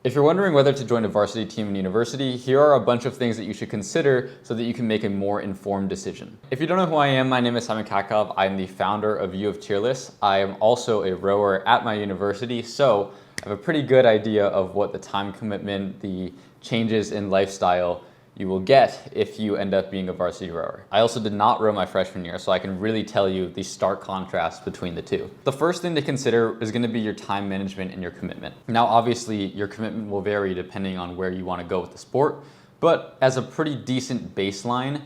If you're wondering whether to join a varsity team in university, here are a bunch of things that you should consider so that you can make a more informed decision. If you don't know who I am, my name is Katkov. I'm the founder of UofTearless. I am also a rower at my university, so I have a pretty good idea of what the time commitment, the changes in lifestyle you will get if you end up being a varsity rower. I also did not row my freshman year, so I can really tell you the stark contrast between the two. The first thing to consider is going to be your time management and your commitment. Now, obviously, your commitment will vary depending on where you want to go with the sport, but as a pretty decent baseline,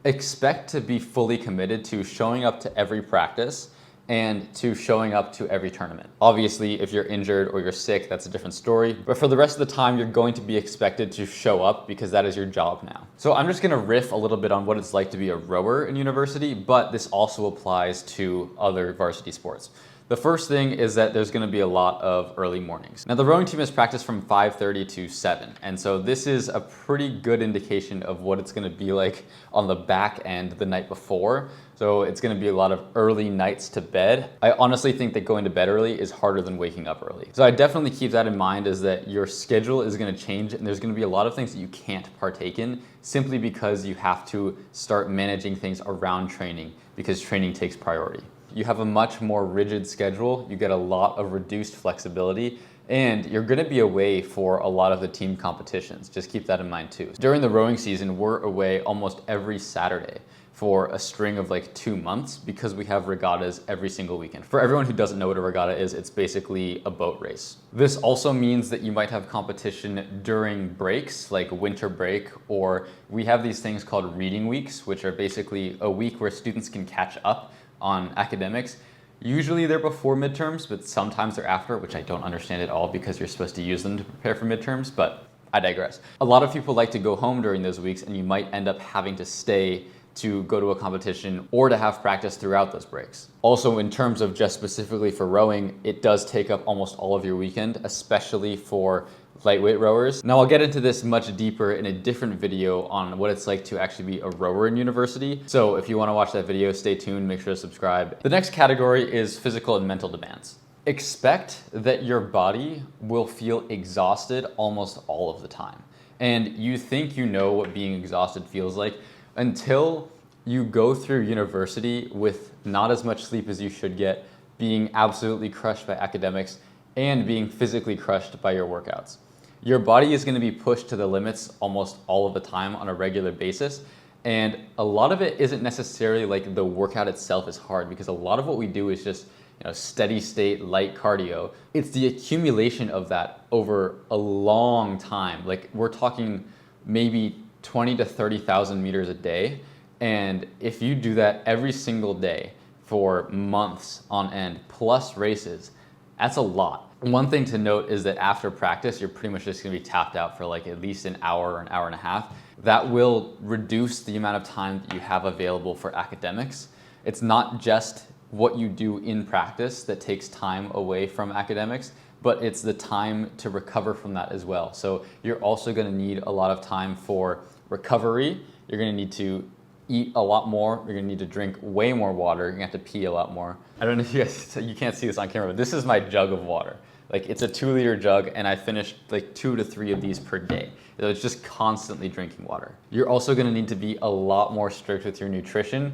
expect to be fully committed to showing up to every practice and to showing up to every tournament. Obviously, if you're injured or you're sick, that's a different story. But for the rest of the time, you're going to be expected to show up because that is your job now. So I'm just gonna riff a little bit on what it's like to be a rower in university, but this also applies to other varsity sports. The first thing is that there's going to be a lot of early mornings. Now, the rowing team is practiced from 5:30 to 7, and so this is a pretty good indication of what it's going to be like on the back end the night before. So it's going to be a lot of early nights to bed. I honestly think that going to bed early is harder than waking up early. So I definitely keep that in mind, is that your schedule is going to change and there's going to be a lot of things that you can't partake in simply because you have to start managing things around training because training takes priority. You have a much more rigid schedule, you get a lot of reduced flexibility, and you're going to be away for a lot of the team competitions. Just keep that in mind too. During the rowing season, we're away almost every Saturday for a string of like 2 months because we have regattas every single weekend. For everyone who doesn't know what a regatta is, it's basically a boat race. This also means that you might have competition during breaks, like winter break, or we have these things called reading weeks, which are basically a week where students can catch up on academics. Usually they're before midterms, but sometimes they're after, which I don't understand at all because you're supposed to use them to prepare for midterms, but I digress. A lot of people like to go home during those weeks, and you might end up having to stay to go to a competition or to have practice throughout those breaks. Also, in terms of just specifically for rowing, it does take up almost all of your weekend, especially for lightweight rowers. Now, I'll get into this much deeper in a different video on what it's like to actually be a rower in university. So if you want to watch that video, stay tuned, make sure to subscribe. The next category is physical and mental demands. Expect that your body will feel exhausted almost all of the time. And you think you know what being exhausted feels like until you go through university with not as much sleep as you should get, being absolutely crushed by academics, and being physically crushed by your workouts. Your body is going to be pushed to the limits almost all of the time on a regular basis. And a lot of it isn't necessarily like the workout itself is hard, because a lot of what we do is just steady state light cardio. It's the accumulation of that over a long time. Like we're talking maybe 20 to 30,000 meters a day. And if you do that every single day for months on end, plus races, that's a lot. One thing to note is that after practice, you're pretty much just gonna be tapped out for like at least an hour or an hour and a half. That will reduce the amount of time that you have available for academics. It's not just what you do in practice that takes time away from academics, but it's the time to recover from that as well. So you're also gonna need a lot of time for recovery. You're gonna need to eat a lot more. You're gonna need to drink way more water. You're gonna have to pee a lot more. I don't know if you can't see this on camera, but this is my jug of water. Like it's a 2-liter jug, and I finished like 2 to 3 of these per day. So it's just constantly drinking water. You're also gonna need to be a lot more strict with your nutrition.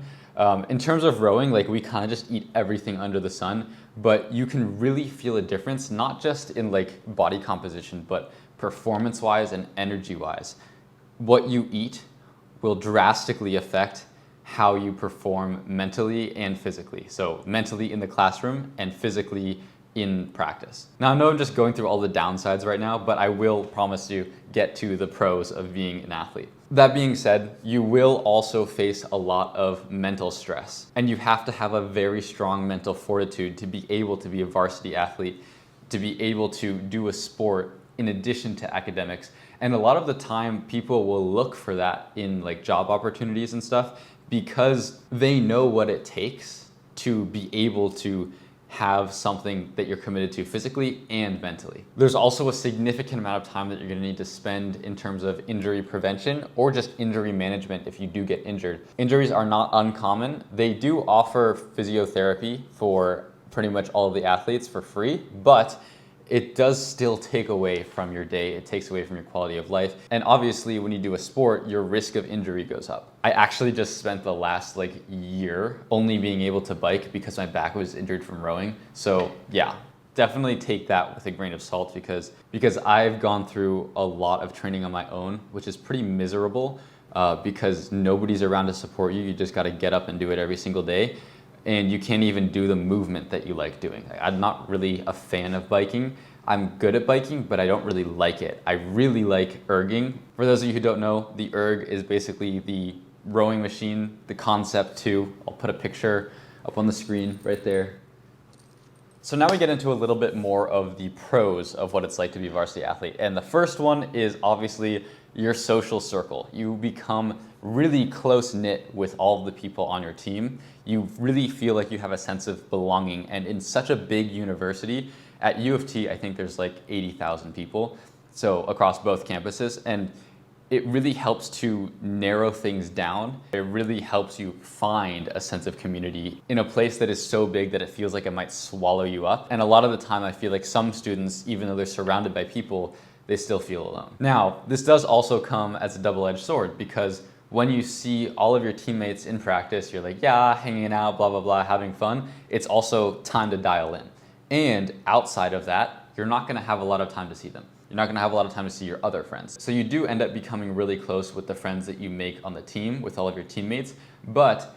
In terms of rowing, like we kind of just eat everything under the sun, but you can really feel a difference, not just in like body composition, but performance-wise and energy-wise. What you eat will drastically affect how you perform mentally and physically. So mentally in the classroom and physically in practice. Now, I know I'm just going through all the downsides right now, but I will promise you get to the pros of being an athlete. That being said, you will also face a lot of mental stress, and you have to have a very strong mental fortitude to be able to be a varsity athlete, to be able to do a sport in addition to academics. And a lot of the time, people will look for that in like job opportunities and stuff because they know what it takes to be able to have something that you're committed to physically and mentally. There's also a significant amount of time that you're gonna need to spend in terms of injury prevention or just injury management if you do get injured. Injuries are not uncommon. They do offer physiotherapy for pretty much all of the athletes for free, but it does still take away from your day. It takes away from your quality of life. And obviously when you do a sport, your risk of injury goes up. I actually just spent the last year only being able to bike because my back was injured from rowing. So yeah, definitely take that with a grain of salt because I've gone through a lot of training on my own, which is pretty miserable because nobody's around to support you. You just got to get up and do it every single day. And you can't even do the movement that you like doing. I'm not really a fan of biking. I'm good at biking, but I don't really like it. I really like erging. For those of you who don't know, the erg is basically the rowing machine, the concept too. I'll put a picture up on the screen right there. So now we get into a little bit more of the pros of what it's like to be a varsity athlete. And the first one is obviously your social circle. You become really close-knit with all of the people on your team. You really feel like you have a sense of belonging. And in such a big university, at U of T, I think there's 80,000 people, so across both campuses. And it really helps to narrow things down. It really helps you find a sense of community in a place that is so big that it feels like it might swallow you up. And a lot of the time, I feel like some students, even though they're surrounded by people, they still feel alone. Now, this does also come as a double-edged sword because when you see all of your teammates in practice, you're like, yeah, hanging out, blah, blah, blah, having fun. It's also time to dial in. And outside of that, you're not gonna have a lot of time to see them. You're not gonna have a lot of time to see your other friends. So you do end up becoming really close with the friends that you make on the team, with all of your teammates, but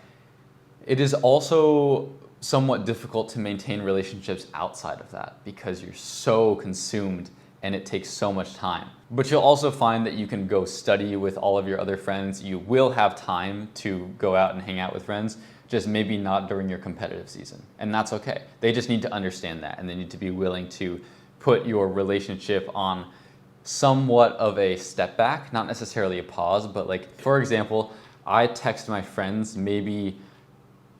it is also somewhat difficult to maintain relationships outside of that because you're so consumed and it takes so much time. But you'll also find that you can go study with all of your other friends. You will have time to go out and hang out with friends, just maybe not during your competitive season. And that's okay. They just need to understand that and they need to be willing to put your relationship on somewhat of a step back, not necessarily a pause, but for example, I text my friends maybe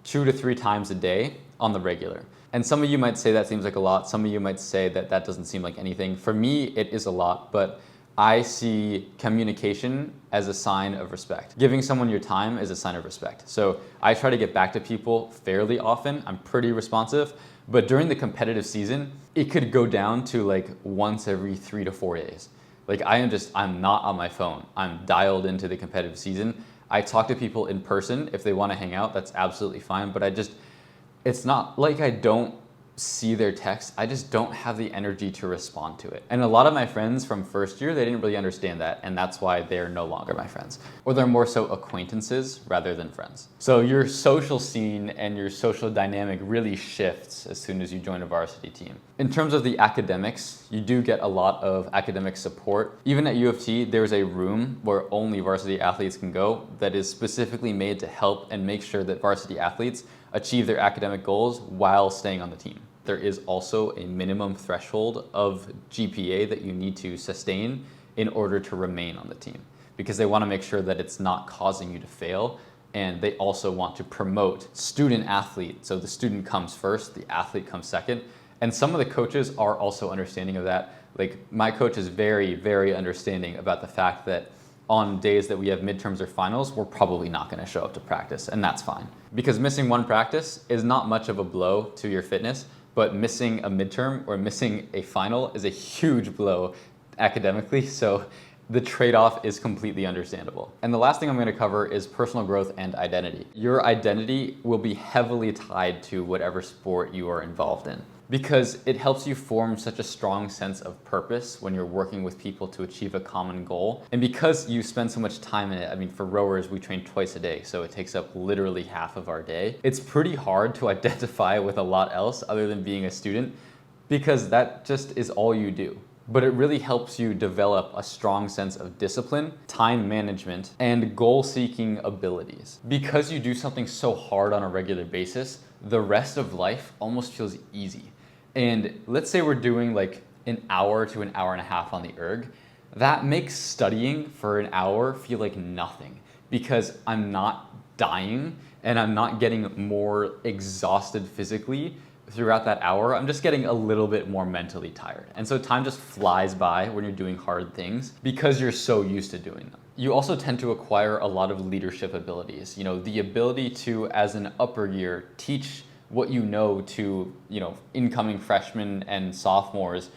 2 to 3 times a day on the regular. And some of you might say that seems like a lot. Some of you might say that that doesn't seem like anything. For me, it is a lot, but I see communication as a sign of respect. Giving someone your time is a sign of respect. So I try to get back to people fairly often. I'm pretty responsive, but during the competitive season, it could go down to once every 3 to 4 days. I'm not on my phone. I'm dialed into the competitive season. I talk to people in person. If they want to hang out, that's absolutely fine, but it's not like I don't see their text, I just don't have the energy to respond to it. And a lot of my friends from first year, they didn't really understand that, and that's why they're no longer my friends. Or they're more so acquaintances rather than friends. So your social scene and your social dynamic really shifts as soon as you join a varsity team. In terms of the academics, you do get a lot of academic support. Even at U of T, there's a room where only varsity athletes can go that is specifically made to help and make sure that varsity athletes achieve their academic goals while staying on the team. There is also a minimum threshold of GPA that you need to sustain in order to remain on the team because they want to make sure that it's not causing you to fail, and they also want to promote student athlete. So the student comes first, the athlete comes second, and some of the coaches are also understanding of that. My coach is very, very understanding about the fact that on days that we have midterms or finals, we're probably not going to show up to practice, and that's fine. Because missing one practice is not much of a blow to your fitness, but missing a midterm or missing a final is a huge blow academically, so the trade-off is completely understandable. And the last thing I'm going to cover is personal growth and identity. Your identity will be heavily tied to whatever sport you are involved in, because it helps you form such a strong sense of purpose when you're working with people to achieve a common goal. And because you spend so much time in it, for rowers, we train twice a day, so it takes up literally half of our day. It's pretty hard to identify with a lot else other than being a student, because that just is all you do. But it really helps you develop a strong sense of discipline, time management, and goal-seeking abilities. Because you do something so hard on a regular basis, the rest of life almost feels easy. And let's say we're doing an hour to an hour and a half on the erg. That makes studying for an hour feel like nothing because I'm not dying and I'm not getting more exhausted physically throughout that hour. I'm just getting a little bit more mentally tired. And so time just flies by when you're doing hard things because you're so used to doing them. You also tend to acquire a lot of leadership abilities. The ability to, as an upper year, teach what you know to incoming freshmen and sophomores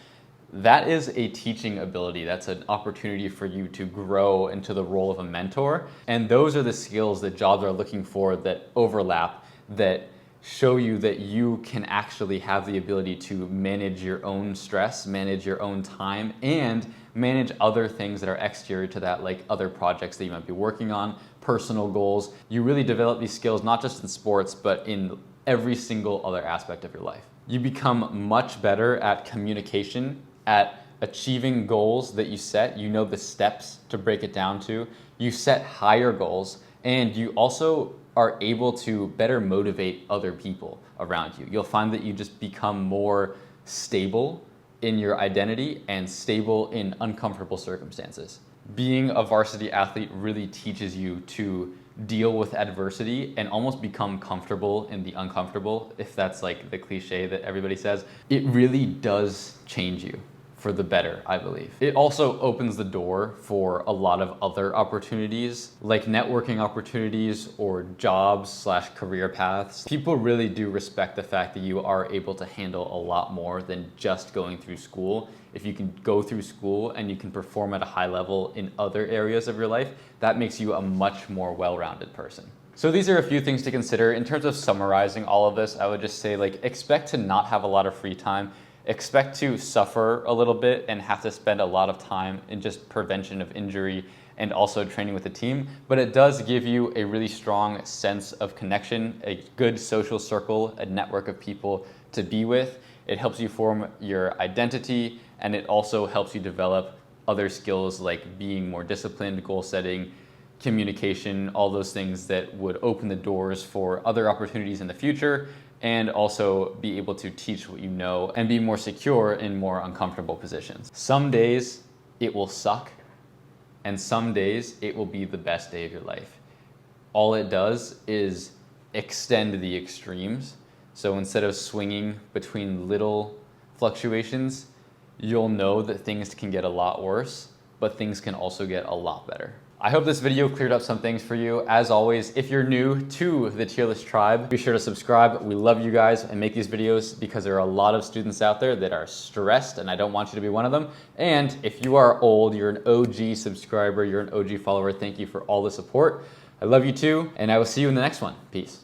that is a teaching ability. That's an opportunity for you to grow into the role of a mentor. And those are the skills that jobs are looking for that overlap, that show you that you can actually have the ability to manage your own stress, manage your own time, and manage other things that are exterior to that, like other projects that you might be working on, personal goals. You really develop these skills not just in sports, but in every single other aspect of your life. You become much better at communication, at achieving goals that you set. You know the steps to break it down to. You set higher goals, and you also are able to better motivate other people around you. You'll find that you just become more stable in your identity and stable in uncomfortable circumstances. Being a varsity athlete really teaches you to deal with adversity and almost become comfortable in the uncomfortable, if that's like the cliche that everybody says. It really does change you for the better, I believe. It also opens the door for a lot of other opportunities, like networking opportunities or jobs/career paths. People really do respect the fact that you are able to handle a lot more than just going through school. If you can go through school and you can perform at a high level in other areas of your life, that makes you a much more well-rounded person. So these are a few things to consider. In terms of summarizing all of this, I would just say, like, expect to not have a lot of free time. Expect to suffer a little bit and have to spend a lot of time in just prevention of injury and also training with the team. But it does give you a really strong sense of connection, a good social circle, a network of people to be with. It helps you form your identity, and it also helps you develop other skills like being more disciplined, goal setting, communication, all those things that would open the doors for other opportunities in the future, and also be able to teach what you know and be more secure in more uncomfortable positions. Some days it will suck, and some days it will be the best day of your life. All it does is extend the extremes. So instead of swinging between little fluctuations, you'll know that things can get a lot worse, but things can also get a lot better. I hope this video cleared up some things for you. As always, if you're new to the Tearless tribe, be sure to subscribe. We love you guys and make these videos because there are a lot of students out there that are stressed, and I don't want you to be one of them. And if you are old, you're an OG subscriber, you're an OG follower, thank you for all the support. I love you too, and I will see you in the next one. Peace.